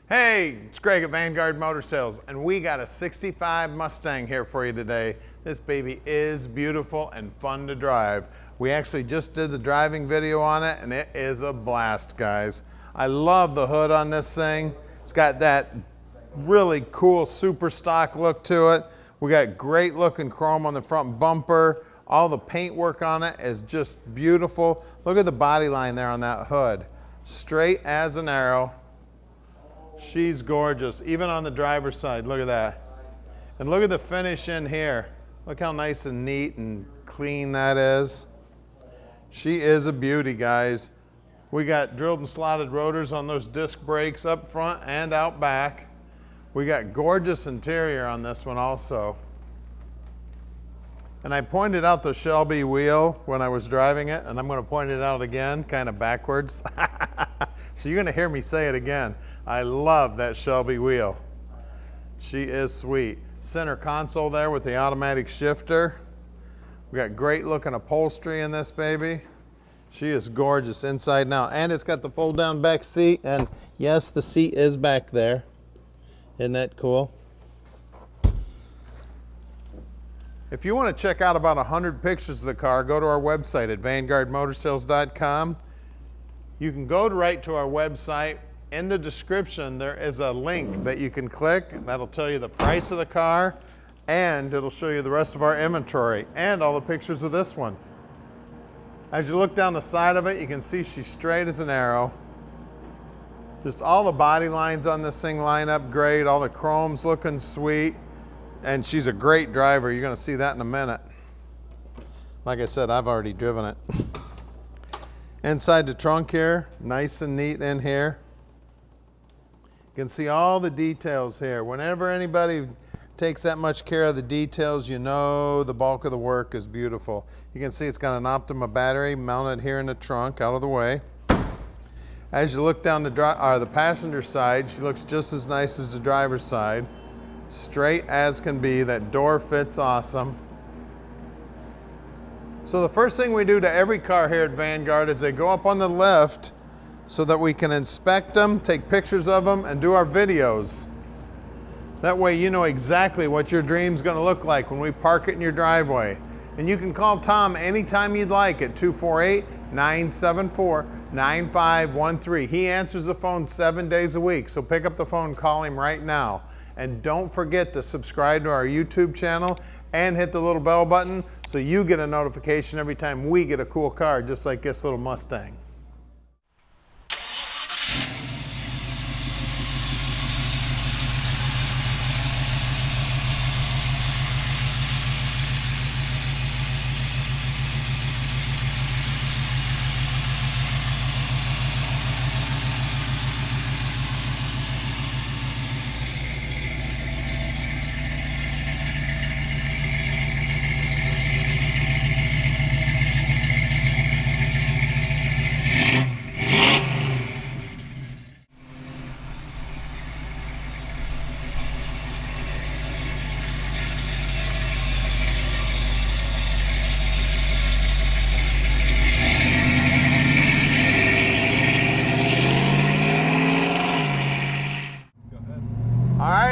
Hey, it's Greg at Vanguard Motor Sales, and we got a 65 Mustang here for you today. This baby is beautiful and fun to drive. We actually just did the driving video on it, and it is a blast, guys. I love the hood on this thing. It's got that really cool super stock look to it. We got great looking chrome on the front bumper. All the paint work on it is just beautiful. Look at the body line there on that hood. Straight as an arrow. She's gorgeous, even on the driver's side. Look at that. And look at the finish in here. Look how nice and neat and clean that is. She is a beauty, guys. We got drilled and slotted rotors on those disc brakes up front and out back. We got gorgeous interior on this one also. And I pointed out the Shelby wheel when I was driving it, and I'm going to point it out again, kind of backwards. So you're going to hear me say it again. I love that Shelby wheel. She is sweet. Center console there with the automatic shifter. We got great looking upholstery in this baby. She is gorgeous inside and out. And it's got the fold down back seat. And yes, the seat is back there. Isn't that cool? If you want to check out about 100 pictures of the car, go to our website at vanguardmotorsales.com. You can go right to our website. In the description, there is a link that you can click. That'll tell you the price of the car, and it'll show you the rest of our inventory and all the pictures of this one. As you look down the side of it, you can see she's straight as an arrow. Just all the body lines on this thing line up great. All the chrome's looking sweet. And she's a great driver. You're going to see that in a minute. Like I said, I've already driven it. Inside the trunk here, nice and neat in here. You can see all the details here. Whenever anybody takes that much care of the details, you know the bulk of the work is beautiful. You can see it's got an Optima battery mounted here in the trunk, out of the way. As you look down the passenger side, she looks just as nice as the driver's side. Straight as can be. That door fits awesome. So the first thing we do to every car here at Vanguard is they go up on the lift so that we can inspect them, take pictures of them, and do our videos. That way you know exactly what your dream's going to look like when we park it in your driveway. And you can call Tom anytime you'd like at 248-974-9513. He answers the phone 7 days a week, so pick up the phone, call him right now. And don't forget to subscribe to our YouTube channel and hit the little bell button so you get a notification every time we get a cool car just like this little Mustang.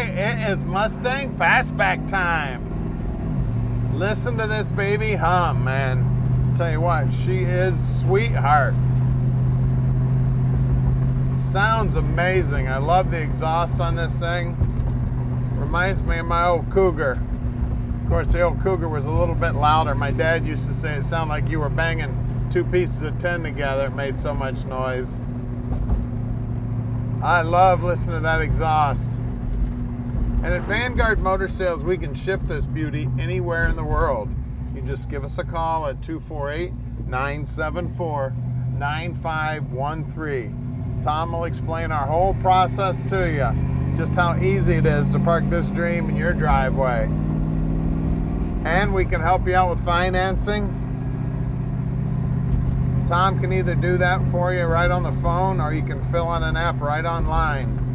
It is Mustang Fastback time. Listen to this baby hum, man. Tell you what, she is sweetheart. Sounds amazing. I love the exhaust on this thing. Reminds me of my old Cougar. Of course, the old Cougar was a little bit louder. My dad used to say it sounded like you were banging two pieces of tin together. It made so much noise. I love listening to that exhaust. And at Vanguard Motor Sales, we can ship this beauty anywhere in the world. You just give us a call at 248-974-9513. Tom will explain our whole process to you, just how easy it is to park this dream in your driveway. And we can help you out with financing. Tom can either do that for you right on the phone, or you can fill out an app right online.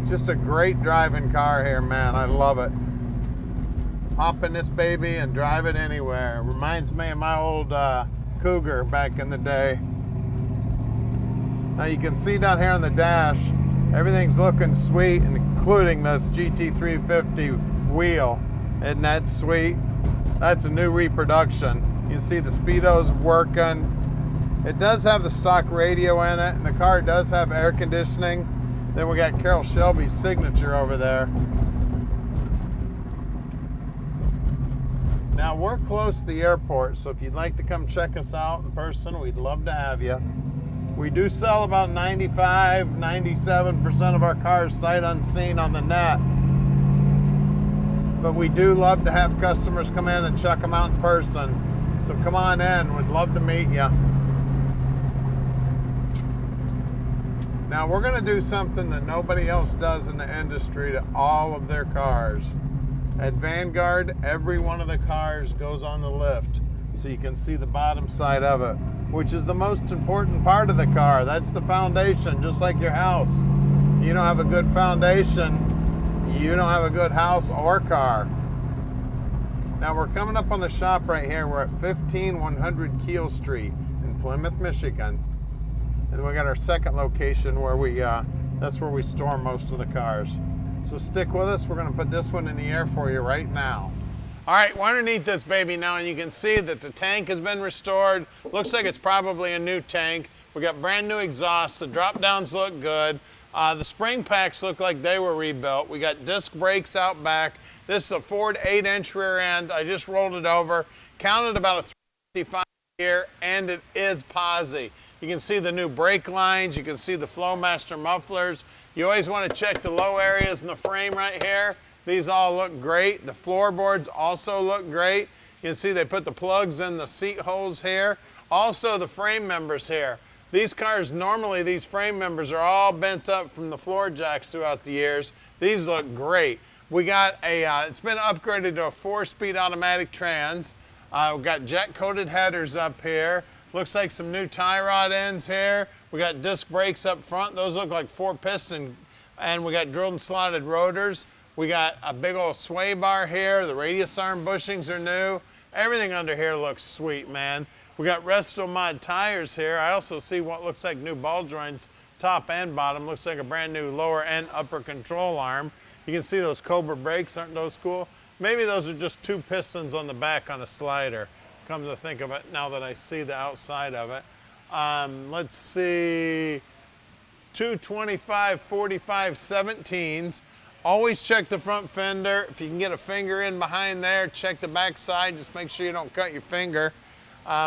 Just a great driving car here, man. I love it. Hop in this baby and drive it anywhere. It reminds me of my old Cougar back in the day. Now you can see down here on the dash, everything's looking sweet, including this GT350 wheel. Isn't that sweet? That's a new reproduction. You can see the speedo's working. It does have the stock radio in it, and the car does have air conditioning. Then we got Carroll Shelby's signature over there. Now we're close to the airport, so if you'd like to come check us out in person, we'd love to have you. We do sell about 95, 97% of our cars sight unseen on the net. But we do love to have customers come in and check them out in person. So come on in, we'd love to meet you. Now we're gonna do something that nobody else does in the industry to all of their cars. At Vanguard, every one of the cars goes on the lift, so you can see the bottom side of it, which is the most important part of the car. That's the foundation, just like your house. You don't have a good foundation, you don't have a good house or car. Now we're coming up on the shop right here. We're at 15100 Keel Street in Plymouth, Michigan. And we got our second location where that's where we store most of the cars. So stick with us. We're gonna put this one in the air for you right now. All right, we're underneath this baby now, and you can see that the tank has been restored. Looks like it's probably a new tank. We got brand new exhaust. The drop downs look good. The spring packs look like they were rebuilt. We got disc brakes out back. This is a Ford 8-inch rear end. I just rolled it over, counted about a 355 here, and it is Posi. You can see the new brake lines. You can see the Flowmaster mufflers. You always want to check the low areas in the frame right here. These all look great. The floorboards also look great. You can see they put the plugs in the seat holes here. Also the frame members here. These cars, normally these frame members are all bent up from the floor jacks throughout the years. These look great. We got it's been upgraded to a 4-speed automatic trans. We've got jet coated headers up here. Looks like some new tie rod ends here. We got disc brakes up front. Those look like 4-piston. And we got drilled and slotted rotors. We got a big old sway bar here. The radius arm bushings are new. Everything under here looks sweet, man. We got Restomod tires here. I also see what looks like new ball joints, top and bottom. Looks like a brand new lower and upper control arm. You can see those Cobra brakes, aren't those cool? Maybe those are just 2 pistons on the back on a slider. Come to think of it, now that I see the outside of it. Let's see, 225, 45, 17s. Always check the front fender. If you can get a finger in behind there, check the back side. Just make sure you don't cut your finger.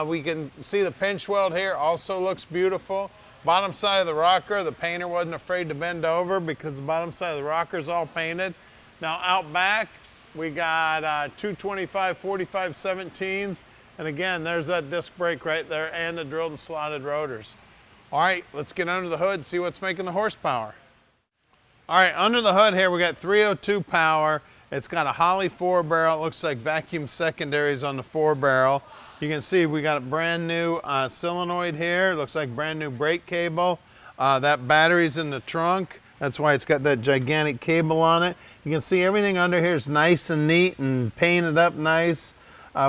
We can see the pinch weld here, also looks beautiful. Bottom side of the rocker, the painter wasn't afraid to bend over because the bottom side of the rocker is all painted. Now out back, we got 225, 45, 17s. And again, there's that disc brake right there and the drilled and slotted rotors. All right, let's get under the hood and see what's making the horsepower. All right, under the hood here, we got 302 power. It's got a Holley 4-barrel. It looks like vacuum secondaries on the 4-barrel. You can see we got a brand new solenoid here. It looks like brand new brake cable. That battery's in the trunk. That's why it's got that gigantic cable on it. You can see everything under here is nice and neat and painted up nice.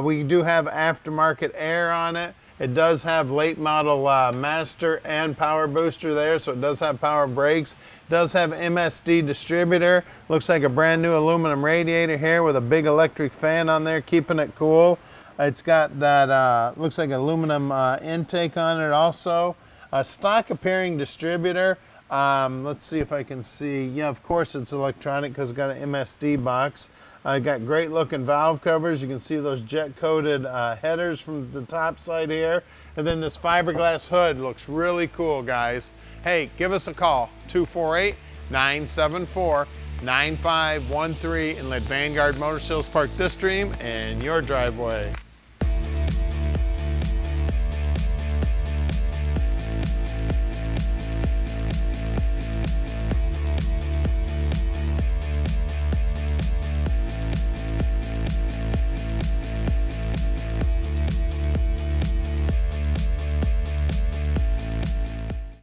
We do have aftermarket air on it. It does have late model master and power booster there, so it does have power brakes. It does have MSD distributor. Looks like a brand new aluminum radiator here with a big electric fan on there keeping it cool. It's got that, looks like aluminum intake on it also. A stock appearing distributor. Let's see if I can see. Yeah, of course it's electronic because it's got an MSD box. Got great looking valve covers. You can see those jet coated headers from the top side here. And then this fiberglass hood looks really cool, guys. Hey, give us a call, 248-974-9513, and let Vanguard Motor Sales park this dream in your driveway.